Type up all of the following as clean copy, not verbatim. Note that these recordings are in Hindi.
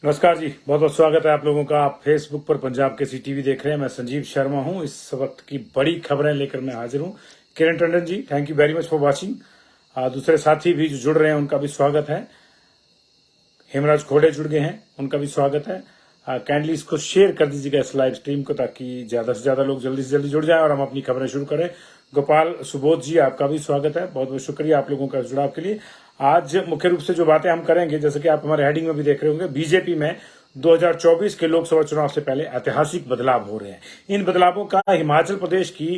नमस्कार जी, बहुत बहुत स्वागत है आप लोगों का। आप फेसबुक पर पंजाब केसरी टीवी देख रहे हैं। मैं संजीव शर्मा हूं। इस वक्त की बड़ी खबरें लेकर मैं हाजिर हूं। Kiran Tandon ji, thank you very much for watching. दूसरे साथी भी जो जुड़ रहे हैं उनका भी स्वागत है। हेमराज खोड़े जुड़ गए हैं, उनका भी स्वागत है। काइंडली इसको शेयर कर दीजिएगा इस लाइव स्ट्रीम को, ताकि ज्यादा से ज्यादा लोग जल्दी से जल्दी जुड़ जाए और हम अपनी खबरें शुरू करें। गोपाल सुबोध जी, आपका भी स्वागत है। बहुत बहुत शुक्रिया आप लोगों का जुड़ाव के लिए। आज मुख्य रूप से जो बातें हम करेंगे, जैसे कि आप हमारे हेडिंग में भी देख रहे होंगे, बीजेपी में 2024 के लोकसभा चुनाव से पहले ऐतिहासिक बदलाव हो रहे हैं। इन बदलावों का हिमाचल प्रदेश की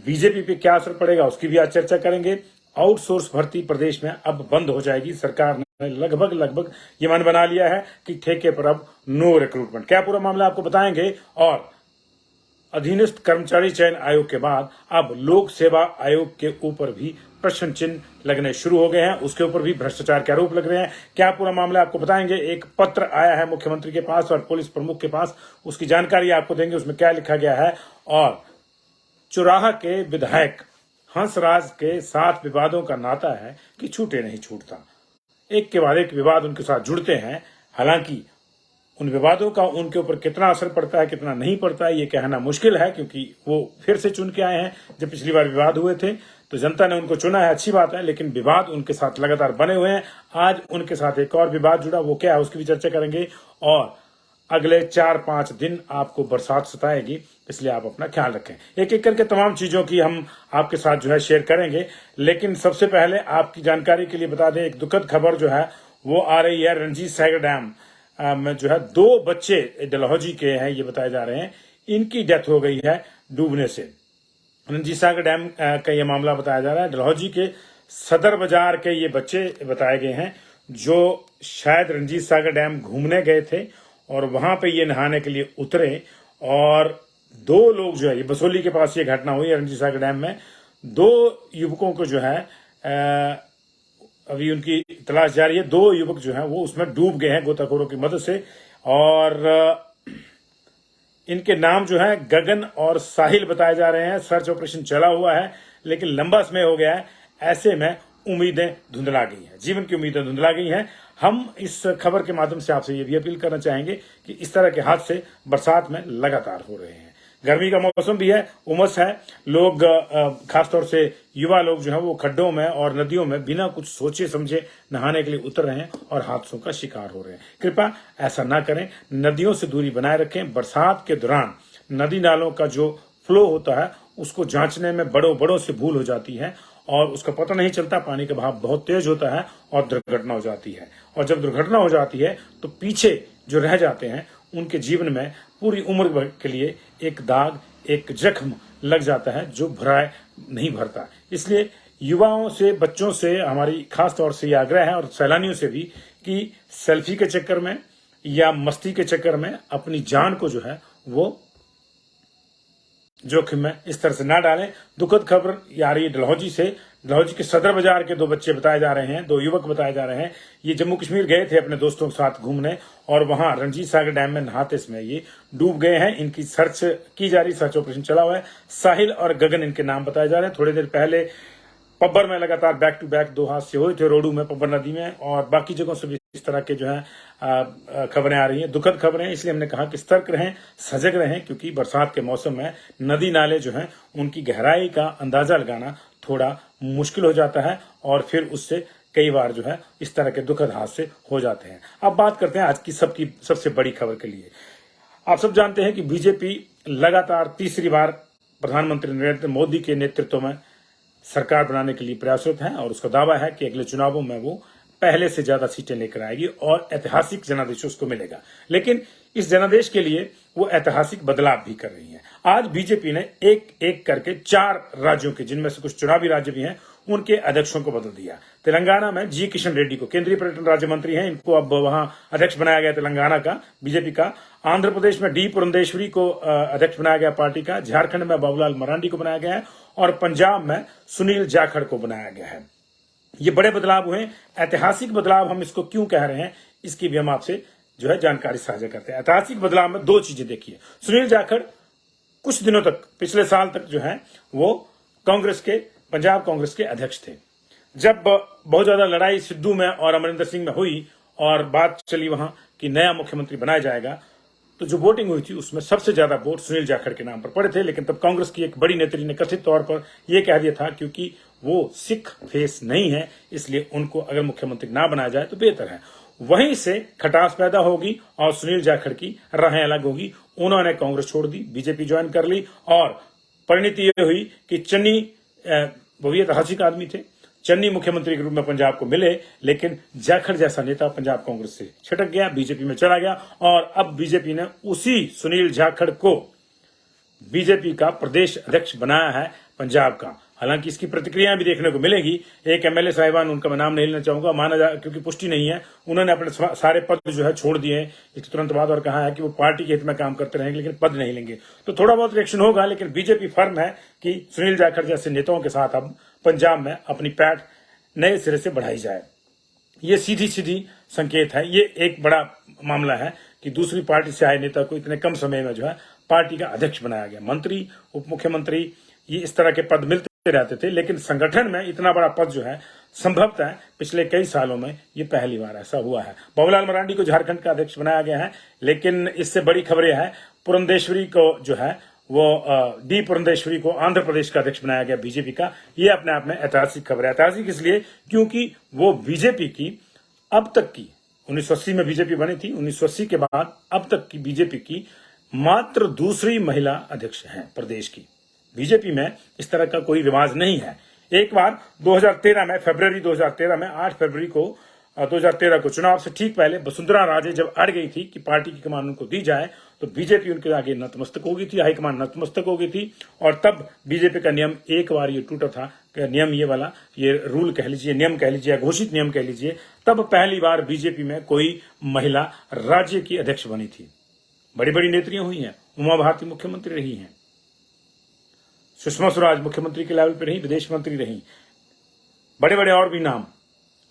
बीजेपी पे क्या असर पड़ेगा, उसकी भी आज चर्चा करेंगे। आउटसोर्स भर्ती प्रदेश में अब बंद हो जाएगी। सरकार ने लगभग ये मन बना लिया है कि ठेके पर अब नो रिक्रूटमेंट। क्या पूरा मामला आपको बताएंगे। और अधीनस्थ कर्मचारी चयन आयोग के बाद अब लोक सेवा आयोग के ऊपर भी प्रश्न चिन्ह लगने शुरू हो गए हैं। उसके ऊपर भी भ्रष्टाचार के आरोप लग रहे हैं। क्या पूरा मामला आपको बताएंगे। एक पत्र आया है मुख्यमंत्री के पास और पुलिस प्रमुख के पास, उसकी जानकारी आपको देंगे। उसमें क्या लिखा गया है। और चुराहा के विधायक हंसराज के साथ विवादों का नाता है कि छूटे नहीं छूटता। एक के बाद एक विवाद उनके साथ जुड़ते हैं। हालांकि उन विवादों का उनके ऊपर कितना असर पड़ता है, कितना नहीं पड़ता है, ये कहना मुश्किल है, क्योंकि वो फिर से चुन के आए हैं। जब पिछली बार विवाद हुए थे तो जनता ने उनको चुना है, अच्छी बात है, लेकिन विवाद उनके साथ लगातार बने हुए हैं। आज उनके साथ एक और विवाद जुड़ा, वो क्या है उसकी भी चर्चा करेंगे। और अगले 4-5 दिन आपको बरसात सताएगी, इसलिए आप अपना ख्याल रखें। एक एक करके तमाम चीजों की हम आपके साथ जो है शेयर करेंगे। लेकिन सबसे पहले आपकी जानकारी के लिए बता दें, एक दुखद खबर जो है वो आ रही है। रणजीत सागर डैम में जो है 2 बच्चे डलहौजी के हैं, ये बताए जा रहे हैं, इनकी डेथ हो गई है डूबने से। रणजीत सागर डैम का ये मामला बताया जा रहा है। डलहौजी के सदर बाजार के ये बच्चे बताए गए हैं, जो शायद रणजीत सागर डैम घूमने गए थे और वहां पे ये नहाने के लिए उतरे। और 2 लोग जो है, ये बसोली के पास ये घटना हुई है रणजीत सागर डैम में। 2 युवकों को जो है अभी उनकी तलाश जारी है। 2 युवक जो हैं वो उसमें डूब गए हैं गोताखोरों की मदद से। और इनके नाम जो है गगन और साहिल बताए जा रहे हैं। सर्च ऑपरेशन चला हुआ है, लेकिन लंबा समय हो गया है। ऐसे में उम्मीदें धुंधला गई हैं, जीवन की उम्मीदें धुंधला गई हैं। हम इस खबर के माध्यम से आपसे ये भी अपील करना चाहेंगे कि इस तरह के हादसे बरसात में लगातार हो रहे हैं। गर्मी का मौसम भी है, उमस है। लोग खासतौर से युवा लोग जो है वो खड्डों में और नदियों में बिना कुछ सोचे समझे नहाने के लिए उतर रहे हैं और हादसों का शिकार हो रहे हैं। कृपया ऐसा ना करें, नदियों से दूरी बनाए रखें। बरसात के दौरान नदी नालों का जो फ्लो होता है उसको जांचने में बड़ों से भूल हो जाती है और उसका पता नहीं चलता। पानी का बहाव बहुत तेज होता है और दुर्घटना हो जाती है। और जब दुर्घटना हो जाती है तो पीछे जो रह जाते हैं उनके जीवन में पूरी उम्र भर के लिए एक दाग, एक जख्म लग जाता है जो भराए नहीं भरता। इसलिए युवाओं से, बच्चों से हमारी खास तौर से यह आग्रह है, और सैलानियों से भी, कि सेल्फी के चक्कर में या मस्ती के चक्कर में अपनी जान को जो है वो जोखिम में इस तरह से ना डालें। दुखद खबर आ रही है डलहौजी से। डलहौजी के सदर बाजार के 2 बच्चे बताए जा रहे हैं, 2 युवक बताए जा रहे हैं। ये जम्मू कश्मीर गए थे अपने दोस्तों के साथ घूमने और वहां रणजीत सागर डैम में नहाते समय ये डूब गए हैं। इनकी सर्च की जा रही, सर्च ऑपरेशन चला हुआ है। साहिल और गगन इनके नाम बताए जा रहे हैं। थोड़ी देर पहले पब्बर में लगातार बैक टू बैक 2 हादसे हुए थे, रोडू में, पब्बर नदी में, और बाकी जगहों से भी इस तरह के जो है खबरें आ रही हैं, दुखद खबरें। इसलिए हमने कहा कि सतर्क रहें, सजग रहें, क्योंकि बरसात के मौसम में नदी नाले जो हैं उनकी गहराई का अंदाजा लगाना थोड़ा मुश्किल हो जाता है और फिर उससे कई बार जो है इस तरह के दुखद हादसे हो जाते हैं। अब बात करते हैं आज की सबसे बड़ी खबर के लिए। आप सब जानते हैं कि बीजेपी लगातार तीसरी बार प्रधानमंत्री नरेंद्र मोदी के नेतृत्व में सरकार बनाने के लिए प्रयासरत है और उसका दावा है कि अगले चुनावों में वो पहले से ज्यादा सीटें लेकर आएगी और ऐतिहासिक जनादेश उसको मिलेगा। लेकिन इस जनादेश के लिए वो ऐतिहासिक बदलाव भी कर रही है। आज बीजेपी ने एक एक करके 4 राज्यों के, जिनमें से कुछ चुनावी राज्य भी हैं, उनके अध्यक्षों को बदल दिया। तेलंगाना में जी किशन रेड्डी को, केंद्रीय पर्यटन राज्य मंत्री हैं, इनको अब वहां अध्यक्ष बनाया गया तेलंगाना का, बीजेपी का। आंध्र प्रदेश में डी पुरंदेश्वरी को अध्यक्ष बनाया गया पार्टी का। झारखंड में बाबूलाल मरांडी को बनाया गया है और पंजाब में सुनील जाखड़ को बनाया गया है। ये बड़े बदलाव हुए, ऐतिहासिक बदलाव। हम इसको क्यों कह रहे हैं, इसकी भी हम आपसे जो है जानकारी साझा करते हैं। ऐतिहासिक बदलाव में 2 चीजें देखिए। सुनील जाखड़ कुछ दिनों तक, पिछले साल तक जो है वो कांग्रेस के, पंजाब कांग्रेस के अध्यक्ष थे। जब बहुत ज्यादा लड़ाई सिद्धू में और अमरिंदर सिंह में हुई और बात चली वहां कि नया मुख्यमंत्री बनाया जाएगा, तो जो वोटिंग हुई थी उसमें सबसे ज्यादा वोट सुनील जाखड़ के नाम पर पड़े थे। लेकिन तब कांग्रेस की एक बड़ी नेत्री ने कथित तौर पर यह कह दिया था क्योंकि वो सिख फेस नहीं है, इसलिए उनको अगर मुख्यमंत्री ना बनाया जाए तो बेहतर है। वहीं से खटास पैदा होगी और सुनील जाखड़ की राहें अलग होगी। उन्होंने कांग्रेस छोड़ दी, बीजेपी ज्वाइन कर ली और परिणति यह हुई कि चन्नी, वो भी ऐतिहासिक आदमी थे, चन्नी मुख्यमंत्री के रूप में पंजाब को मिले, लेकिन जाखड़ जैसा नेता पंजाब कांग्रेस से छिटक गया, बीजेपी में चला गया और अब बीजेपी ने उसी सुनील जाखड़ को बीजेपी का प्रदेश अध्यक्ष बनाया है पंजाब का। हालांकि इसकी प्रतिक्रियाएं भी देखने को मिलेगी। एक एमएलए साहिबान, उनका मैं नाम नहीं लेना चाहूंगा, माना जा क्योंकि पुष्टि नहीं है, उन्होंने अपने सारे पद जो है छोड़ दिए इसके तुरंत बाद और कहा है कि वो पार्टी के हित में काम करते रहेंगे लेकिन पद नहीं लेंगे। तो थोड़ा बहुत रिएक्शन होगा, लेकिन बीजेपी फर्म है कि सुनील जाखड़ जैसे नेताओं के साथ अब पंजाब में अपनी पैठ नए सिरे से बढ़ाई जाए। ये सीधी सीधी संकेत है, ये एक बड़ा मामला है कि दूसरी पार्टी से आए नेता को इतने कम समय में जो है पार्टी का अध्यक्ष बनाया गया। मंत्री, उप मुख्यमंत्री, ये इस तरह के पद मिलते रहते थे, लेकिन संगठन में इतना बड़ा पद जो है संभवतः पिछले कई सालों में ये पहली बार ऐसा हुआ है। बाबूलाल मरांडी को झारखंड का अध्यक्ष बनाया गया है, लेकिन इससे बड़ी खबरें हैं, पुरंदेश्वरी को जो है वो डी पुरंदेश्वरी को आंध्र प्रदेश का अध्यक्ष बनाया गया बीजेपी का। ये अपने आप में ऐतिहासिक खबर है। ऐतिहासिक इसलिए क्योंकि वो बीजेपी की अब तक की 1980 में बीजेपी बनी थी, 1980 के बाद अब तक की बीजेपी की मात्र दूसरी महिला अध्यक्ष हैं प्रदेश की। बीजेपी में इस तरह का कोई रिवाज नहीं है। एक बार 2013 में, फरवरी 2013 में, 8 फरवरी को 2013 को चुनाव से ठीक पहले वसुंधरा राजे जब अड़ गई थी कि पार्टी की कमान उनको दी जाए, तो बीजेपी उनके आगे नतमस्तक हो गई थी, हाईकमान नतमस्तक हो गई थी। और तब बीजेपी का नियम एक बार ये टूटा था, नियम ये वाला, ये रूल कह लीजिए, नियम कह लीजिए, घोषित नियम कह लीजिए, तब पहली बार बीजेपी में कोई महिला राज्य की अध्यक्ष बनी थी। बड़ी बड़ी नेत्रियां हुई हैं, उमा भारती मुख्यमंत्री रही हैं, सुषमा स्वराज मुख्यमंत्री के लेवल पर रही, विदेश मंत्री रही, बड़े बड़े और भी नाम,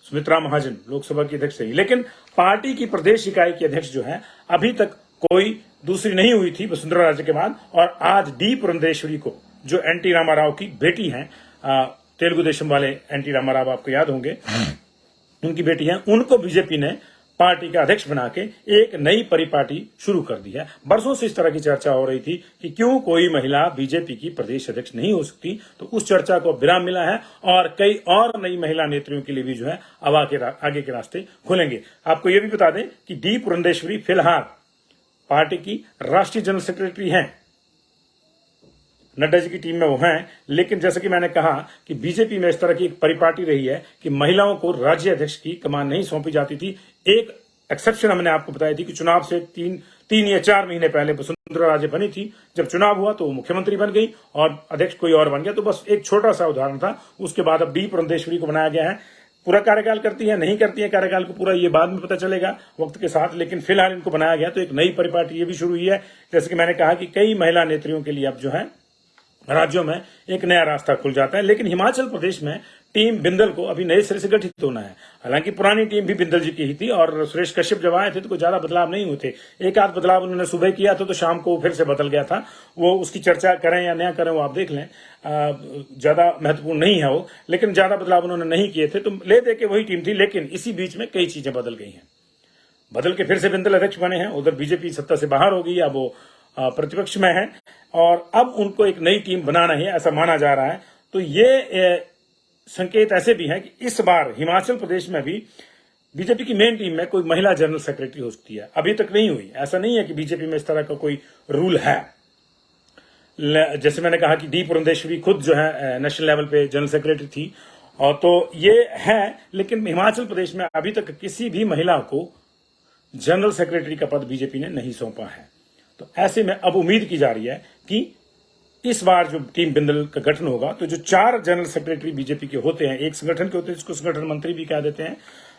सुमित्रा महाजन लोकसभा की अध्यक्ष रही। लेकिन पार्टी की प्रदेश इकाई की अध्यक्ष जो है अभी तक कोई दूसरी नहीं हुई थी वसुंधरा राजे के बाद। और आज डी पुरंदेश्वरी को, जो एनटी रामाराव की बेटी हैं, तेलुगु देशम वाले एनटी रामाराव आपको याद होंगे, उनकी बेटी हैं, उनको बीजेपी ने पार्टी का अध्यक्ष बना के एक नई परिपाटी शुरू कर दी है। बरसों से इस तरह की चर्चा हो रही थी कि क्यों कोई महिला बीजेपी की प्रदेश अध्यक्ष नहीं हो सकती, तो उस चर्चा को विराम मिला है और कई और नई महिला नेत्रियों के लिए भी जो है अब आगे के रास्ते खुलेंगे। आपको यह भी बता दें कि डी पुरंदेश्वरी फिलहाल पार्टी की राष्ट्रीय जनरल सेक्रेटरी हैं, नड्डा जी की टीम में वो हैं। लेकिन जैसा कि मैंने कहा कि बीजेपी में इस तरह की एक परिपाटी रही है कि महिलाओं को राज्य अध्यक्ष की कमान नहीं सौंपी जाती थी। एक एक्सेप्शन हमने आपको बताई थी कि चुनाव से तीन या 4 महीने पहले वसुंधरा राजे बनी थी, जब चुनाव हुआ तो वो मुख्यमंत्री बन गई और अध्यक्ष कोई और बन गया। तो बस एक छोटा सा उदाहरण था। उसके बाद अब डी पुरंदेश्वरी को बनाया गया है। पूरा कार्यकाल करती है, नहीं करती है कार्यकाल को पूरा, ये बाद में पता चलेगा वक्त के साथ, लेकिन फिलहाल इनको बनाया गया। तो एक नई परिपाटी ये भी शुरू हुई है। जैसे कि मैंने कहा कि कई महिला नेत्रियों के लिए अब जो है राज्यों में एक नया रास्ता खुल जाता है। लेकिन हिमाचल प्रदेश में टीम बिंदल को अभी नए सिरे से गठित होना है। हालांकि पुरानी टीम भी बिंदल जी की ही थी और सुरेश कश्यप जब आए थे तो कोई ज्यादा बदलाव नहीं हुए थे। एक आध बदलाव उन्होंने सुबह किया था तो शाम को फिर से बदल गया था। वो उसकी चर्चा करें या ना करें वो आप देख लें, ज्यादा महत्वपूर्ण नहीं है वो, लेकिन ज्यादा बदलाव उन्होंने नहीं किए थे। तो ले दे के वही टीम थी, लेकिन इसी बीच में कई चीजें बदल गई हैं। बदल के फिर से बिंदल अध्यक्ष बने हैं, उधर बीजेपी सत्ता से बाहर हो गई, अब वो प्रतिपक्ष में है और अब उनको एक नई टीम बनाना है ऐसा माना जा रहा है। तो ये संकेत ऐसे भी हैं कि इस बार हिमाचल प्रदेश में भी बीजेपी की मेन टीम में कोई महिला जनरल सेक्रेटरी हो सकती है। अभी तक नहीं हुई। ऐसा नहीं है कि बीजेपी में इस तरह का कोई रूल है। जैसे मैंने कहा कि डी पुरंदेश्वरी खुद जो है नेशनल लेवल पे जनरल सेक्रेटरी थी, और तो ये है, लेकिन हिमाचल प्रदेश में अभी तक किसी भी महिला को जनरल सेक्रेटरी का पद बीजेपी ने नहीं सौंपा है। तो ऐसे में अब उम्मीद की जा रही है कि इस बार जो टीम बिंदल का गठन होगा तो जो 4 जनरल सेक्रेटरी बीजेपी के होते हैं, एक संगठन के होते हैं जिसको संगठन मंत्री भी कह देते हैं,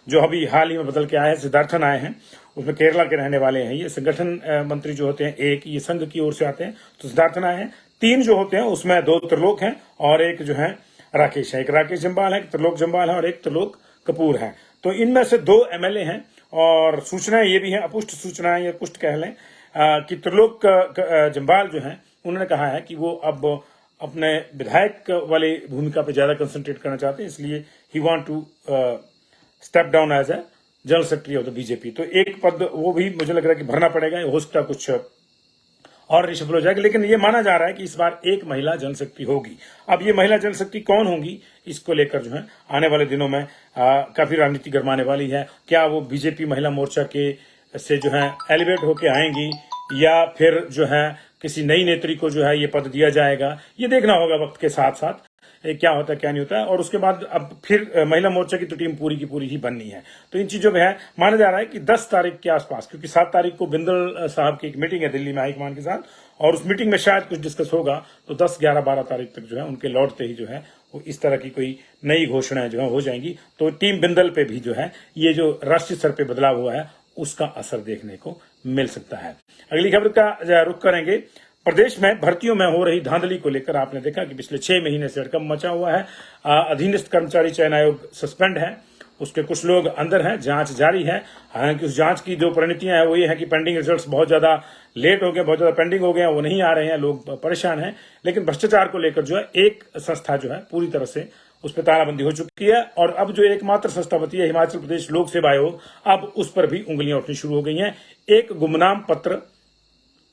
जो अभी हाल ही में बदल के आए हैं, सिद्धार्थन आए हैं, उसमें केरला के रहने वाले हैं। ये संगठन मंत्री जो होते हैं, एक ये संघ की ओर से आते हैं, तो सिद्धार्थन आए हैं। 3 जो होते हैं उसमें 2 त्रिलोक हैं और एक जो है राकेश है। एक राकेश जम्वाल है, एक त्रिलोक जम्वाल है और एक त्रिलोक कपूर है। तो इनमें से 2 एमएलए हैं और सूचनाएं ये भी हैं, अपुष्ट सूचनाएं या पुष्ट कह लें, कि त्रिलोक जम्वाल जो हैं उन्होंने कहा है कि वो अब अपने विधायक वाली भूमिका पे ज्यादा कंसंट्रेट करना चाहते हैं, इसलिए he want to step down as a general secretary of the BJP. तो एक पद वो भी मुझे लग रहा है कि भरना पड़ेगा, हो सकता कुछ और रिशफल हो जाएगा, लेकिन ये माना जा रहा है कि इस बार एक महिला जनरल सेक्रेटरी होगी। अब ये महिला जनरल सेक्रेटरी कौन होंगी, इसको लेकर जो है आने वाले दिनों में काफी राजनीति गरमाने वाली है। क्या वो बीजेपी महिला मोर्चा के से जो है एलिवेट होके आएंगी, या फिर जो है किसी नई नेत्री को जो है ये पद दिया जाएगा, ये देखना होगा वक्त के साथ साथ क्या होता है क्या नहीं होता है। और उसके बाद अब फिर महिला मोर्चा की तो टीम पूरी की पूरी ही बननी है। तो इन चीजों में है, माना जा रहा है कि 10 तारीख के आसपास, क्योंकि 7 तारीख को बिंदल साहब की एक मीटिंग है दिल्ली में हाईकमान के साथ, और उस मीटिंग में शायद कुछ डिस्कस होगा। तो 10, 11, 12 तारीख तक जो है उनके लौटते ही जो है वो इस तरह की कोई नई घोषणाएं जो है हो जाएंगी। तो टीम बिंदल पे भी जो है ये जो राष्ट्रीय स्तर पे बदलाव हुआ है उसका असर देखने को मिल सकता है। अगली खबर का रुख करेंगे। प्रदेश में भर्तियों में हो रही धांधली को लेकर आपने देखा कि पिछले 6 महीने से हड़कंप मचा हुआ है। अधीनस्थ कर्मचारी चयन आयोग सस्पेंड है, उसके कुछ लोग अंदर हैं, जांच जारी है। हालांकि उस जांच की जो परिणतियां हैं वो ये है कि पेंडिंग रिजल्ट्स बहुत ज्यादा लेट हो गए, बहुत ज्यादा पेंडिंग हो गए, वो नहीं आ रहे हैं, लोग परेशान हैं। लेकिन भ्रष्टाचार को लेकर जो है एक संस्था जो है पूरी तरह से उस पर तालाबंदी हो चुकी है, और अब जो एकमात्र संस्था बची है हिमाचल प्रदेश लोक सेवा आयोग, अब उस पर भी उंगलियां उठनी शुरू हो गई हैं। एक गुमनाम पत्र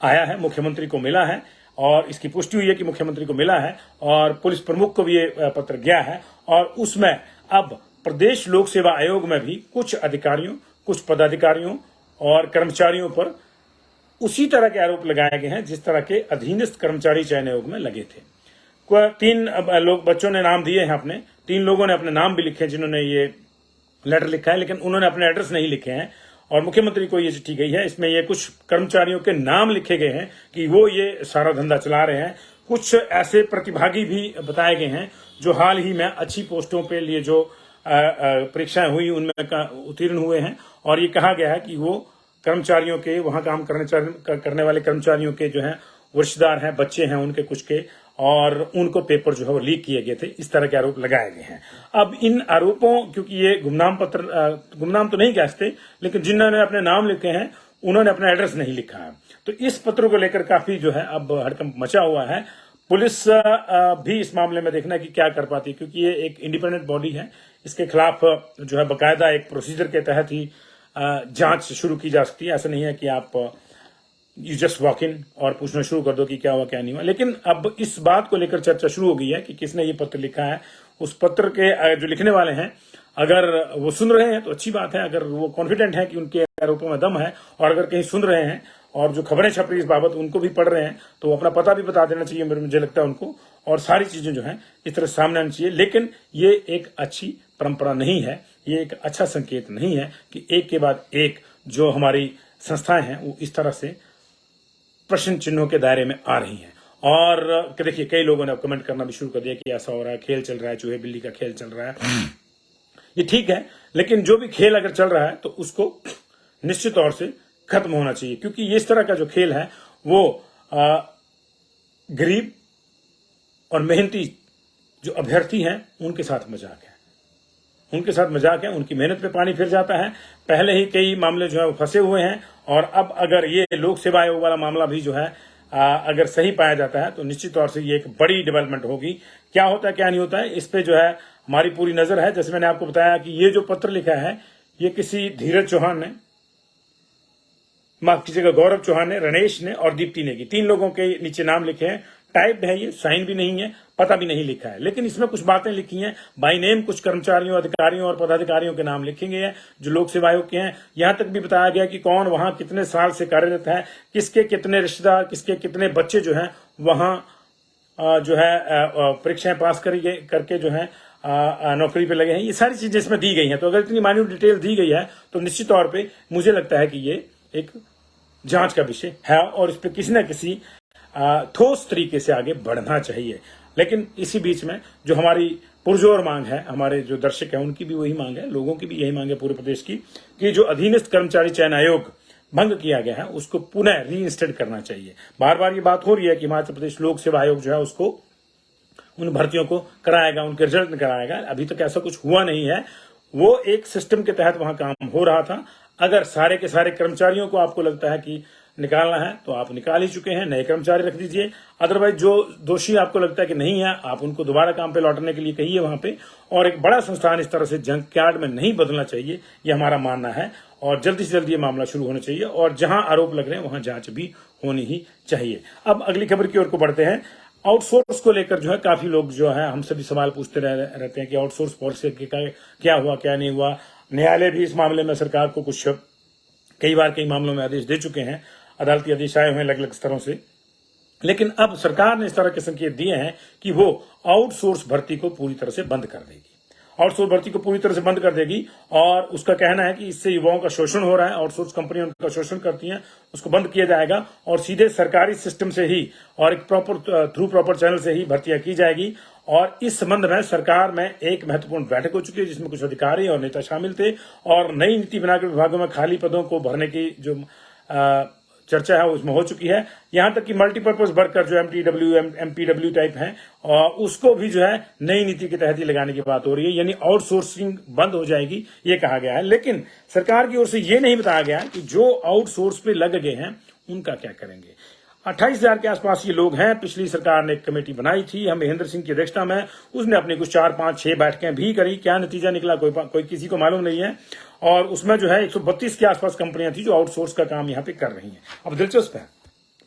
आया है, मुख्यमंत्री को मिला है, और इसकी पुष्टि हुई है कि मुख्यमंत्री को मिला है, और पुलिस प्रमुख को भी ये पत्र गया है। और उसमें अब प्रदेश लोक सेवा आयोग में भी कुछ अधिकारियों, कुछ पदाधिकारियों और कर्मचारियों पर उसी तरह के आरोप लगाए गए हैं जिस तरह के अधीनस्थ कर्मचारी चयन आयोग में लगे थे। 3 लोग, बच्चों ने नाम दिए हैं अपने, 3 लोगों ने अपने नाम भी लिखे जिन्होंने ये लेटर लिखा है, लेकिन उन्होंने अपने एड्रेस नहीं लिखे हैं, और मुख्यमंत्री को ये चिट्ठी गई है। इसमें ये कुछ कर्मचारियों के नाम लिखे गए हैं कि वो ये सारा धंधा चला रहे हैं। कुछ ऐसे प्रतिभागी भी बताए गए हैं जो हाल ही में अच्छी पोस्टों पे लिए जो परीक्षाएं हुई उनमें उत्तीर्ण हुए हैं, और ये कहा गया है कि वो कर्मचारियों के, वहां काम करने वाले कर्मचारियों के जो है रिश्तेदार हैं, बच्चे हैं उनके कुछ के, और उनको पेपर जो है वो लीक किए गए थे। इस तरह के आरोप लगाए गए हैं। अब इन आरोपों, क्योंकि ये गुमनाम पत्र, गुमनाम तो नहीं कहते, लेकिन जिन्होंने अपने नाम लिखे हैं उन्होंने अपना एड्रेस नहीं लिखा है, तो इस पत्र को लेकर काफी जो है अब हड़कंप मचा हुआ है। पुलिस भी इस मामले में देखना कि क्या कर पाती है, क्योंकि ये एक इंडिपेंडेंट बॉडी है, इसके खिलाफ जो है बकायदा एक प्रोसीजर के तहत ही जांच शुरू की जा सकती है। ऐसा नहीं है कि आप यू जस्ट वॉक इन और पूछना शुरू कर दो कि क्या हुआ क्या नहीं हुआ। लेकिन अब इस बात को लेकर चर्चा शुरू हो गई है कि किसने ये पत्र लिखा है। उस पत्र के जो लिखने वाले हैं, अगर वो सुन रहे हैं तो अच्छी बात है, अगर वो कॉन्फिडेंट है कि उनके आरोपों में दम है, और अगर कहीं सुन रहे हैं और जो खबरें छप रही इस बाबत उनको भी पढ़ रहे हैं, तो वो अपना पता भी बता देना चाहिए, मुझे लगता है उनको, और सारी चीजें जो है इस तरह सामने आनी चाहिए। लेकिन ये एक अच्छी परंपरा नहीं है, ये एक अच्छा संकेत नहीं है कि एक के बाद एक जो हमारी संस्थाएं हैं वो इस तरह से प्रश्न चिन्हों के दायरे में आ रही हैं। और देखिए, कई लोगों ने कमेंट करना भी शुरू कर दिया कि ऐसा हो रहा है, खेल चल रहा है, चूहे बिल्ली का खेल चल रहा है। ये ठीक है, लेकिन जो भी खेल अगर चल रहा है तो उसको निश्चित तौर से खत्म होना चाहिए, क्योंकि ये इस तरह का जो खेल है वो गरीब और मेहनती जो अभ्यर्थी हैं उनके साथ मजाक है, उनके साथ मजाक है, उनकी मेहनत पे पानी फिर जाता है। पहले ही कई मामले जो है वो फंसे हुए हैं, और अब अगर ये लोक सेवा आयोग वाला मामला भी जो है अगर सही पाया जाता है तो निश्चित तौर से ये एक बड़ी डेवलपमेंट होगी। क्या होता है क्या नहीं होता है इस पे जो है हमारी पूरी नजर है। जैसे मैंने आपको बताया कि ये जो पत्र लिखा है ये किसी धीरज चौहान ने, माफ कीजिएगा गौरव चौहान ने, रणेश ने और दीप्ति ने की, 3 लोगों के नीचे नाम लिखे हैं। टाइप्ड है, ये साइन भी नहीं है, पता भी नहीं लिखा है, लेकिन इसमें कुछ बातें लिखी हैं बाय नेम। कुछ कर्मचारियों, अधिकारियों और पदाधिकारियों के नाम लिखे गए हैं जो लोक सेवा आयोग के हैं। यहां तक भी बताया गया कि कौन वहां कितने साल से कार्यरत है, किसके कितने रिश्तेदार, किसके कितने बच्चे जो हैं वहां जो है परीक्षाएं पास करके जो है नौकरी पे लगे हैं। ये सारी चीजें इसमें दी गई हैं। तो अगर इतनी माइन्यूट डिटेल दी गई है तो निश्चित तौर पर मुझे लगता है कि ये एक जांच का विषय है, और इस पर किसी न किसी ठोस तरीके से आगे बढ़ना चाहिए। लेकिन इसी बीच में जो हमारी पुरजोर मांग है, हमारे जो दर्शक हैं उनकी भी वही मांग है, लोगों की भी यही मांग है पूरे प्रदेश की, कि जो अधीनस्थ कर्मचारी चयन आयोग भंग किया गया है उसको पुनः रीइंस्टेट करना चाहिए। बार बार ये बात हो रही है कि हिमाचल प्रदेश लोक सेवा आयोग जो है उसको उन भर्तियों को कराएगा, उनके रिजल्ट कराएगा। अभी तक ऐसा कुछ हुआ नहीं है। वो एक सिस्टम के तहत वहां काम हो रहा था। अगर सारे के सारे कर्मचारियों को आपको लगता है कि निकालना है तो आप निकाल ही चुके हैं, नए कर्मचारी रख दीजिए। अदरवाइज जो दोषी आपको लगता है कि नहीं है, आप उनको दोबारा काम पे लौटने के लिए कहिए वहां पे। और एक बड़ा संस्थान इस तरह से जंक यार्ड में नहीं बदलना चाहिए, ये हमारा मानना है। और जल्दी से जल्दी ये मामला शुरू होना चाहिए और जहां आरोप लग रहे हैं वहां जांच भी होनी ही चाहिए। अब अगली खबर की ओर को बढ़ते हैं। आउटसोर्स को लेकर जो है काफी लोग जो है हमसे भी सवाल पूछते रहते हैं कि आउटसोर्स पॉलिसी क्या हुआ, क्या नहीं हुआ। न्यायालय भी इस मामले में सरकार को कुछ कई बार कई मामलों में आदेश दे चुके हैं, अदालती आदेश आए हुए हैं अलग अलग स्तरों से। लेकिन अब सरकार ने इस तरह के संकेत दिए हैं कि वो आउटसोर्स भर्ती को पूरी तरह से बंद कर देगी, आउटसोर्स भर्ती को पूरी तरह से बंद कर देगी। और उसका कहना है कि इससे युवाओं का शोषण हो रहा है, आउटसोर्स कंपनियां उनका शोषण करती हैं, उसको बंद किया जाएगा और सीधे सरकारी सिस्टम से ही और एक प्रॉपर चैनल से ही भर्तियां की जाएगी। और इस संबंध में सरकार में एक महत्वपूर्ण बैठक हो चुकी है जिसमें कुछ अधिकारी और नेता शामिल थे और नई नीति बनाकर विभागों में खाली पदों को भरने की जो चर्चा है उसमें हो चुकी है। यहां तक कि मल्टीपर्पज वर्कर जो एमपीडब्ल्यू टाइप हैं और उसको भी जो है नई नीति के तहत ही लगाने की बात हो रही है, यानी आउटसोर्सिंग बंद हो जाएगी ये कहा गया है। लेकिन सरकार की ओर से ये नहीं बताया गया कि जो आउटसोर्स पे लग गए हैं उनका क्या करेंगे। 28,000 के आसपास ये लोग हैं। पिछली सरकार ने एक कमेटी बनाई थी हम महेंद्र सिंह की अध्यक्षता में, उसने अपनी कुछ 4, 5, 6 बैठकें भी करी। क्या नतीजा निकला कोई किसी को मालूम नहीं है। और उसमें जो है 132 के आसपास कंपनियां थी जो आउटसोर्स का काम यहां पे कर रही हैं। अब दिलचस्प है,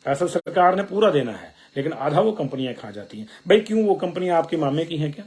पैसा सरकार ने पूरा देना है लेकिन आधा वो कंपनियां खा जाती हैं। भाई क्यों? वो कंपनियां आपके मामे की हैं क्या?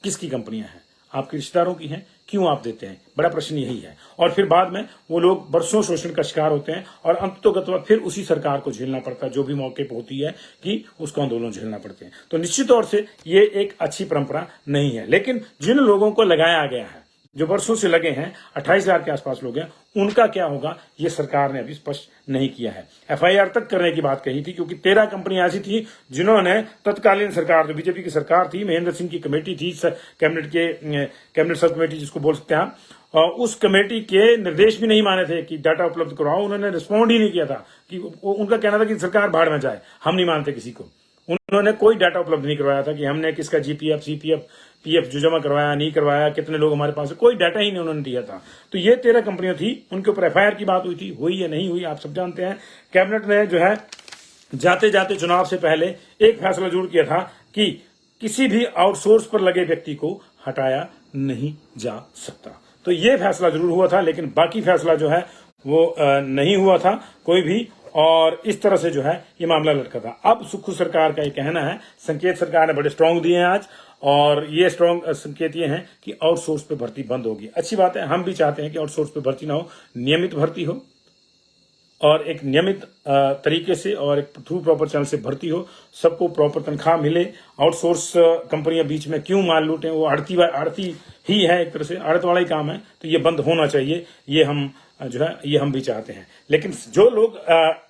किसकी कंपनियां हैं? आपके रिश्तेदारों की हैं? क्यों आप देते हैं? बड़ा प्रश्न यही है। और फिर बाद में वो लोग बरसों शोषण का शिकार होते हैं और अंततोगत्वा फिर उसी सरकार को झेलना पड़ता है, जो भी मौके पर होती है कि उसको आंदोलन झेलना पड़ते हैं। तो निश्चित तौर से ये एक अच्छी परंपरा नहीं है। लेकिन जिन लोगों को लगाया गया है, जो वर्षों से लगे हैं, 28,000 के आसपास लोग हैं, उनका क्या होगा ये सरकार ने अभी स्पष्ट नहीं किया है। एफआईआर तक करने की बात कही थी क्योंकि 13 कंपनियां ऐसी थी जिन्होंने तत्कालीन सरकार, जो बीजेपी की सरकार थी, महेंद्र सिंह की कमेटी थी, कैबिनेट सब कमेटी जिसको बोल सकते हैं, और उस कमेटी के निर्देश भी नहीं माने थे कि डाटा उपलब्ध करवाओ। उन्होंने रिस्पॉन्ड ही नहीं किया था कि उनका कहना था कि सरकार भाड़ में जाए, हम नहीं मानते किसी को। उन्होंने कोई डाटा उपलब्ध नहीं करवाया था कि हमने किसका जीपीएफ, सीपीएफ, पीएफ जो जमा करवाया, नहीं करवाया, कितने लोग हमारे पास है, कोई डाटा ही नहीं उन्होंने दिया था। तो ये 13 कंपनियां थी, उनके ऊपर एफआईआर की बात हुई थी, हुई या नहीं हुई आप सब जानते हैं। कैबिनेट ने जो है जाते जाते चुनाव से पहले एक फैसला जरूर किया था कि किसी भी आउटसोर्स पर लगे व्यक्ति को हटाया नहीं जा सकता। तो ये फैसला जरूर हुआ था लेकिन बाकी फैसला जो है वो नहीं हुआ था कोई भी। और इस तरह से जो है ये मामला लटका था। अब सुक्खू सरकार का ये कहना है, संकेत सरकार ने बड़े स्ट्रांग दिए हैं आज, और ये स्ट्रांग संकेत ये हैं कि आउटसोर्स पे भर्ती बंद होगी। अच्छी बात है, हम भी चाहते हैं कि आउटसोर्स पे भर्ती ना हो, नियमित भर्ती हो और एक नियमित तरीके से और एक थ्रू प्रॉपर चैनल से भर्ती हो, सबको प्रॉपर तनख्वाह मिले। आउटसोर्स कंपनियां बीच में क्यों माल लूटें, वो आड़ती ही है, एक तरह से आड़त वाला ही काम है, तो ये बंद होना चाहिए। ये हम जो है ये हम भी चाहते हैं। लेकिन जो लोग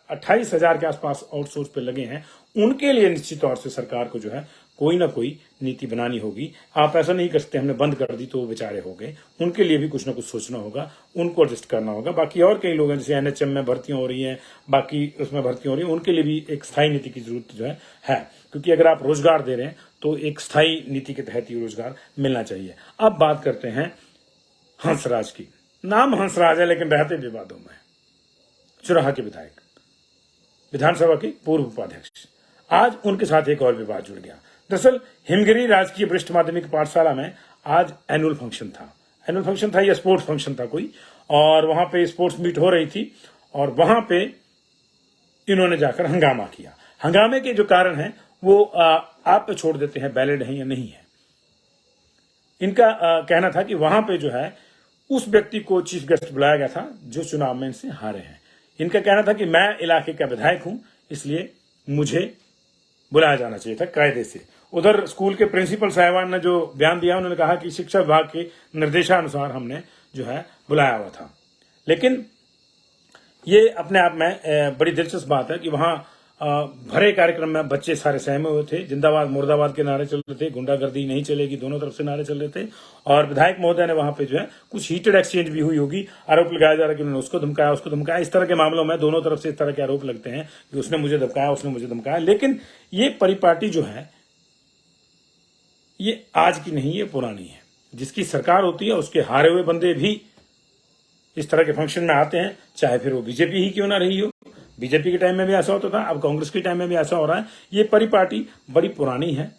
28,000 के आसपास आउटसोर्स पे लगे हैं उनके लिए निश्चित तौर से सरकार को जो है कोई ना कोई नीति बनानी होगी। आप ऐसा नहीं कर सकते हमने बंद कर दी तो वो बेचारे हो गए, उनके लिए भी कुछ ना कुछ सोचना होगा, उनको एडजस्ट करना होगा। बाकी और कई लोग हैं जैसे एनएचएम में भर्तियां हो रही हैं, बाकी उसमें भर्तियां हो रही हैं, उनके लिए भी एक स्थायी नीति की जरूरत जो है। क्योंकि अगर आप रोजगार दे रहे हैं तो एक स्थायी नीति के तहत ही रोजगार मिलना चाहिए। अब बात करते हैं हंसराज की। नाम हंसराज है लेकिन रहते विवादों में। चुराहा के विधायक, विधानसभा के पूर्व उपाध्यक्ष, आज उनके साथ एक और विवाद जुड़ गया। दरअसल हिमगिरी राजकीय वरिष्ठ माध्यमिक पाठशाला में आज एनुअल फंक्शन था या स्पोर्ट्स फंक्शन था कोई, और वहां पे स्पोर्ट्स मीट हो रही थी और वहां पे इन्होंने जाकर हंगामा किया। हंगामे के जो कारण है वो आप पे छोड़ देते हैं, वैलिड है या नहीं है। इनका कहना था कि वहां पे जो है उस व्यक्ति को चीफ गेस्ट बुलाया गया था जो चुनाव में इनसे हारे हैं। इनका कहना था कि मैं इलाके का विधायक हूं इसलिए मुझे बुलाया जाना चाहिए था कायदे से। उधर स्कूल के प्रिंसिपल साहिबान ने जो बयान दिया उन्होंने कहा कि शिक्षा विभाग के निर्देशानुसार हमने जो है बुलाया हुआ था। लेकिन ये अपने आप में बड़ी दिलचस्प बात है कि वहां भरे कार्यक्रम में बच्चे सारे सहमे हुए थे, जिंदाबाद मुर्दाबाद के नारे चल रहे थे, गुंडागर्दी नहीं चलेगी, दोनों तरफ से नारे चल रहे थे। और विधायक महोदय ने वहां पे जो है कुछ हीटेड एक्सचेंज भी हुई होगी, आरोप लगाया जा रहा है कि उन्होंने उसको धमकाया। इस तरह के मामलों में दोनों तरफ से इस तरह के आरोप लगते हैं कि उसने मुझे धमकाया, उसने मुझे धमकाया। लेकिन ये परिपाटी जो है ये आज की नहीं, ये पुरानी है। जिसकी सरकार होती है उसके हारे हुए बंदे भी इस तरह के फंक्शन में आते हैं, चाहे फिर वो बीजेपी ही क्यों ना रही हो। बीजेपी के टाइम में भी ऐसा होता था, अब कांग्रेस के टाइम में भी ऐसा हो रहा है। ये परिपाटी बड़ी पुरानी है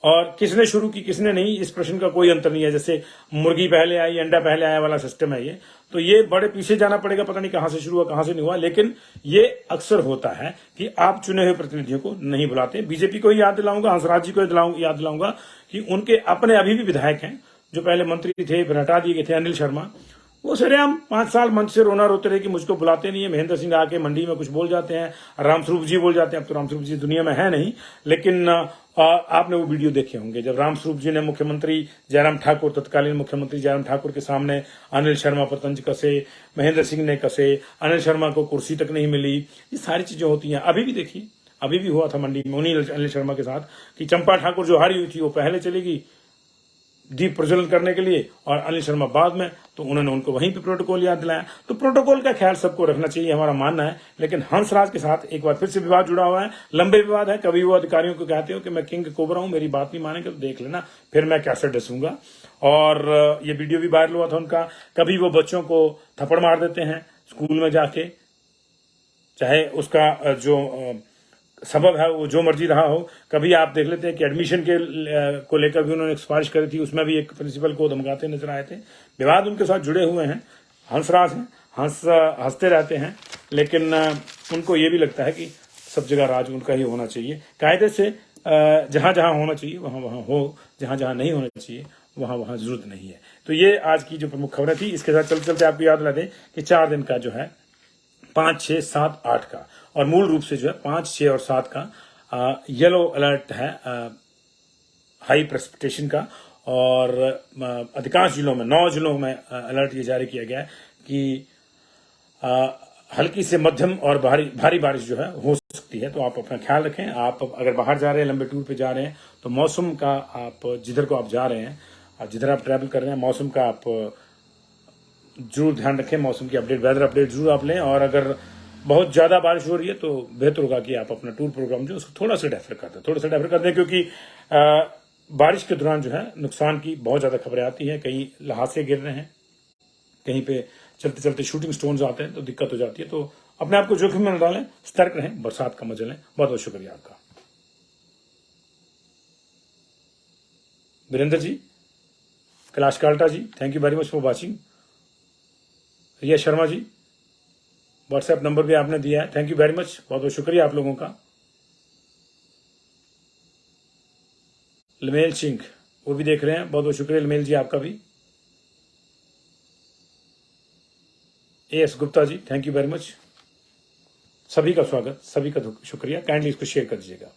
और किसने शुरू की किसने नहीं, इस प्रश्न का कोई अंतर नहीं है। जैसे मुर्गी पहले आई अंडा पहले आया वाला सिस्टम है ये, तो ये बड़े पीछे जाना पड़ेगा, पता नहीं कहां से शुरू हुआ कहां से नहीं हुआ। लेकिन ये अक्सर होता है कि आप चुने हुए प्रतिनिधियों को नहीं बुलाते। बीजेपी को ही याद दिलाऊंगा, हंसराज जी को याद दिलाऊंगा कि उनके अपने अभी भी विधायक हैं जो पहले मंत्री थे फिर हटा दिए गए थे, अनिल शर्मा। वो सरेआम 5 साल मंच से रोना रोते रहे कि मुझको बुलाते नहीं है। महेंद्र सिंह आके मंडी में कुछ बोल जाते हैं, रामस्वरूप जी बोल जाते हैं। अब तो रामस्वरूप जी दुनिया में है नहीं, लेकिन आपने वो वीडियो देखे होंगे जब रामस्वरूप जी ने मुख्यमंत्री जयराम ठाकुर, तत्कालीन मुख्यमंत्री जयराम ठाकुर के सामने अनिल शर्मा पर तंज कसे, महेंद्र सिंह ने कसे, अनिल शर्मा को कुर्सी तक नहीं मिली। ये सारी चीजें होती हैं। अभी भी देखिए, अभी भी हुआ था मंडी में उन्हीं अनिल शर्मा के साथ कि चंपा ठाकुर जो हारी हुई थी वो पहले चलेगी दीप प्रज्वलन करने के लिए और अनिल शर्मा बाद में, तो उन्होंने उनको वहीं पे प्रोटोकॉल याद दिलाया। तो प्रोटोकॉल का ख्याल सबको रखना चाहिए, हमारा मानना है। लेकिन हंसराज के साथ एक बार फिर से विवाद जुड़ा हुआ है, लंबे विवाद है। कभी वो अधिकारियों को कहते हो कि मैं किंग कोबरा हूं, मेरी बात नहीं मानेंगे तो देख लेना फिर मैं कैसे डसूंगा। और ये वीडियो भी वायरल हुआ था उनका। कभी वो बच्चों को थप्पड़ मार देते हैं स्कूल में जाके, चाहे उसका जो सबब है वो जो मर्जी रहा हो। कभी आप देख लेते हैं कि एडमिशन के को लेकर भी उन्होंने एक सिफारिश करी थी, उसमें भी एक प्रिंसिपल को धमकाते नजर आए थे। विवाद उनके साथ जुड़े हुए हैं, हंसराज हैं, हंसते रहते हैं। लेकिन उनको ये भी लगता है कि सब जगह राज उनका ही होना चाहिए। कायदे से जहां जहां होना चाहिए वहां वहां हो, जहां जहां नहीं होना चाहिए वहां वहां जरूरत नहीं है। तो ये आज की जो प्रमुख खबरें थी। इसके साथ चलते चलते आपको याद दिला दें कि 4 दिन का जो है 5, 6, 7, 8 का, और मूल रूप से जो है 5, 6 और 7 का येलो अलर्ट है, हाई प्रेसिपिटेशन का। और अधिकांश जिलों में 9 जिलों में अलर्ट ये जारी किया गया है कि हल्की से मध्यम और भारी बारिश जो है हो सकती है। तो आप अपना ख्याल रखें। आप अगर बाहर जा रहे हैं, लंबे टूर पे जा रहे हैं, तो मौसम का आप जिधर को आप जा रहे हैं, जिधर आप ट्रैवल कर रहे हैं, मौसम का आप जरूर ध्यान रखें। मौसम की अपडेट, वेदर अपडेट जरूर आप लें। और अगर बहुत ज्यादा बारिश हो रही है तो बेहतर होगा कि आप अपना टूर प्रोग्राम जो उसको थोड़ा सा डेफर कर दें, क्योंकि बारिश के दौरान जो है नुकसान की बहुत ज्यादा खबरें आती हैं। कहीं ल्हासे गिर रहे हैं, कहीं पे चलते चलते शूटिंग स्टोन्स आते हैं, तो दिक्कत हो जाती है। तो अपने आप को जोखिम में न डालें, सतर्क रहें, बरसात का मजा लें। बहुत बहुत शुक्रिया आपका Virendra ji, Kailash Kalta ji, thank you very much for watching. Riya Sharma ji, WhatsApp number भी आपने दिया है, थैंक यू वेरी मच, बहुत बहुत शुक्रिया आप लोगों का। लमेल सिंह वो भी देख रहे हैं, बहुत बहुत शुक्रिया लमेल जी आपका भी। S Gupta ji, thank you very much. सभी का स्वागत, सभी का शुक्रिया। काइंडली इसको शेयर कर दीजिएगा।